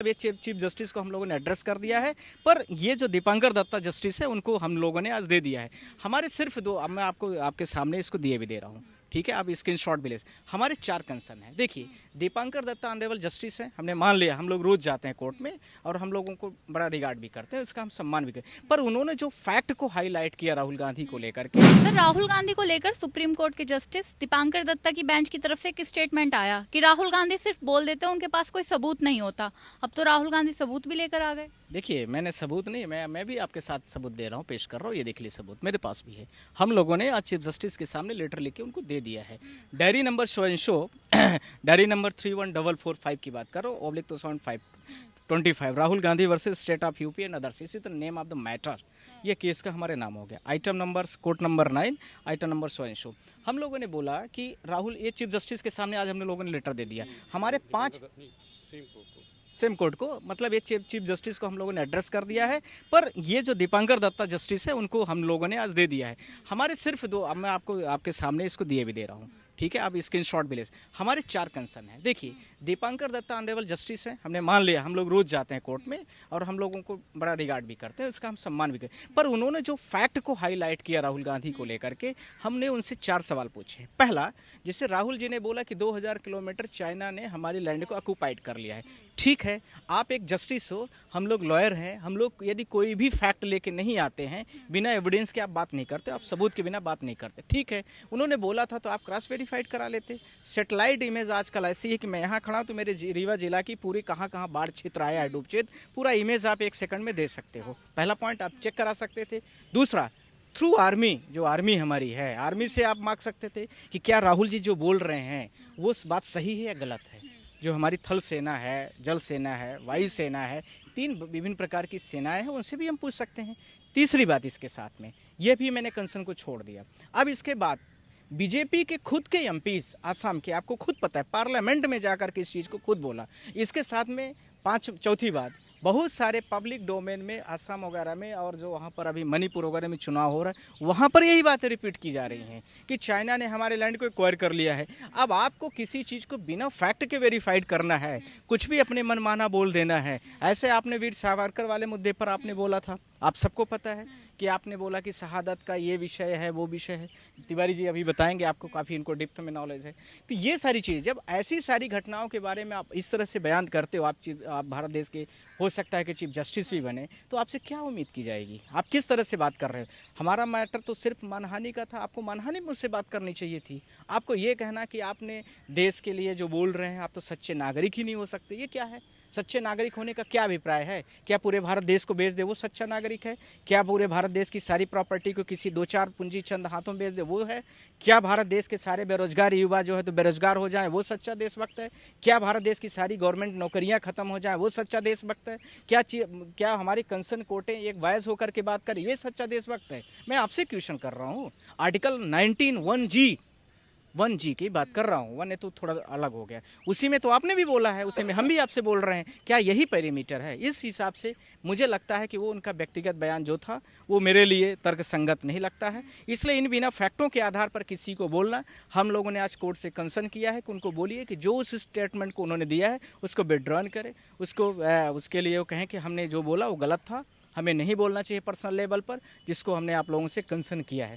ये chief justice को हम लोगों ने एड्रेस कर दिया है, पर ये जो दीपांकर दत्ता जस्टिस है उनको हम लोगों ने आज दे दिया है। हमारे सिर्फ दो, अब मैं आपको आपके सामने इसको दिए भी दे रहा हूँ, ठीक है, आप स्क्रीनशॉट भी ले। हमारे 4 कंसर्न है। देखिए, दीपांकर दत्ता ऑनरेबल जस्टिस है, हमने मान लिया, हम लोग रोज जाते हैं कोर्ट में और हम लोगों को बड़ा रिगार्ड भी करते हैं, उसका हम सम्मान भी करते हैं, पर उन्होंने जो फैक्ट को हाईलाइट किया राहुल गांधी को लेकर के। सर, राहुल गांधी को लेकर सुप्रीम कोर्ट के जस्टिस दीपांकर दत्ता की बेंच की तरफ से एक स्टेटमेंट आया कि राहुल गांधी सिर्फ बोल देते हैं, उनके पास कोई सबूत नहीं होता। अब तो राहुल गांधी सबूत भी लेकर आ गए। देखिए, मैंने सबूत नहीं, मैं भी आपके साथ सबूत दे रहा हूँ, पेश कर रहा हूँ, ये देख लीजिए सबूत मेरे पास भी है। हम लोगों ने आज चीफ जस्टिस के सामने लेटर लिख के उनको दे दिया है। Diary number show diary number 31445 की बात करो, oblique 25 Rahul Gandhi versus state of UP and others, इसी तरह नेम ऑफ द मैटर, ये केस का हमारे नाम हो गया। Item number court number 9, item number show. हम लोगों ने बोला कि राहुल, ये चीफ जस्टिस के सामने आज हम लोगों ने लेटर दे दिया हमारे 5 सेम कोर्ट को, मतलब ये चीफ जस्टिस को हम लोगों ने एड्रेस कर दिया है, पर ये जो दीपांकर दत्ता जस्टिस है उनको हम लोगों ने आज दे दिया है। हमारे सिर्फ दो, अब मैं आपको आपके सामने इसको दिए भी दे रहा हूँ, ठीक है, आप स्क्रीनशॉट भी ले। हमारे 4 कंसर्न है। देखिए, दीपांकर दत्ता ऑनरेबल जस्टिस है, हमने मान लिया, हम लोग रोज जाते हैं कोर्ट में और हम लोगों को बड़ा रिगार्ड भी करते हैं, उसका हम सम्मान भी करते हैं, पर उन्होंने जो फैक्ट को हाईलाइट किया राहुल गांधी को लेकर के, हमने उनसे 4 सवाल पूछे। पहला, जैसे राहुल जी ने बोला कि 2000 किलोमीटर चाइना ने हमारी लैंड को ऑक्यूपाइड कर लिया है। ठीक है, आप एक जस्टिस हो, हम लोग लॉयर हैं, हम लोग यदि कोई भी फैक्ट लेके नहीं आते हैं, बिना एविडेंस के आप बात नहीं करते, आप सबूत के बिना बात नहीं करते, ठीक है, उन्होंने बोला था तो आप क्रॉस वेरीफाइड करा लेते। सेटेलाइट इमेज आजकल ऐसी है कि मैं यहाँ खड़ा हूँ तो मेरे रीवा जिला की पूरी कहाँ कहाँ बाढ़ क्षेत्र आया है, डूब क्षेत्र, पूरा इमेज आप 1 सेकंड में दे सकते हो। पहला पॉइंट आप चेक करा सकते थे। दूसरा, थ्रू आर्मी, जो आर्मी हमारी है, आर्मी से आप मांग सकते थे कि क्या राहुल जी जो बोल रहे हैं वो बात सही है या गलत है। जो हमारी थल सेना है, जल सेना है, वायु सेना है, 3 विभिन्न प्रकार की सेनाएं हैं, उनसे भी हम पूछ सकते हैं। तीसरी बात इसके साथ में, यह भी मैंने कंसर्न को छोड़ दिया। अब इसके बाद बीजेपी के खुद के एमपीज आसाम के, आपको खुद पता है, पार्लियामेंट में जाकर के इस चीज़ को खुद बोला। इसके साथ में चौथी बात, बहुत सारे पब्लिक डोमेन में आसाम वगैरह में और जो वहाँ पर अभी मणिपुर वगैरह में चुनाव हो रहा है, वहाँ पर यही बातें रिपीट की जा रही हैं कि चाइना ने हमारे लैंड को एक्वायर कर लिया है। अब आपको किसी चीज़ को बिना फैक्ट के वेरीफाइड करना है, कुछ भी अपने मनमाना बोल देना है। ऐसे आपने वीर सावरकर वाले मुद्दे पर आपने बोला था, आप सबको पता है कि आपने बोला कि शहादत का ये विषय है, वो विषय है, तिवारी जी अभी बताएंगे, आपको काफ़ी इनको डिप्थ में नॉलेज है। तो ये सारी चीज़, जब ऐसी सारी घटनाओं के बारे में आप इस तरह से बयान करते हो, आप भारत देश के हो सकता है कि चीफ जस्टिस भी बने, तो आपसे क्या उम्मीद की जाएगी? आप किस तरह से बात कर रहे हो? हमारा मैटर तो सिर्फ मानहानि का था, आपको मानहानि मुझसे बात करनी चाहिए थी। आपको ये कहना कि आपने देश के लिए जो बोल रहे हैं, आप तो सच्चे नागरिक ही नहीं हो सकते, ये क्या है? सच्चे नागरिक होने का क्या अभिप्राय है? क्या पूरे भारत देश को बेच दे वो सच्चा नागरिक है? क्या पूरे भारत देश की सारी प्रॉपर्टी को किसी 2-4 पूंजी चंद हाथों में बेच दे वो है? क्या भारत देश के सारे बेरोजगार युवा जो है तो बेरोजगार हो जाए वो सच्चा देशभक्त है? क्या भारत देश की सारी गवर्नमेंट नौकरियां खत्म हो जाए वो सच्चा देशभक्त है? क्या हमारी कंसर्न कोर्टें एक वॉइस होकर के बात करें, ये सच्चा देशभक्त है? मैं आपसे क्वेश्चन कर रहा हूँ। आर्टिकल 1G की बात कर रहा हूँ, 1 तो थोड़ा अलग हो गया, उसी में तो आपने भी बोला है, उसी में हम भी आपसे बोल रहे हैं। क्या यही पेरीमीटर है? इस हिसाब से मुझे लगता है कि वो उनका व्यक्तिगत बयान जो था वो मेरे लिए तर्कसंगत नहीं लगता है। इसलिए इन बिना फैक्टों के आधार पर किसी को बोलना, हम लोगों ने आज कोर्ट से कंसर्न किया है कि उनको बोलिए कि जो उस स्टेटमेंट को उन्होंने दिया है उसको विड्रॉन करे, उसके लिए वो कहें कि हमने जो बोला वो गलत था, हमें नहीं बोलना चाहिए पर्सनल लेवल पर, जिसको हमने आप लोगों से कंसर्न किया है।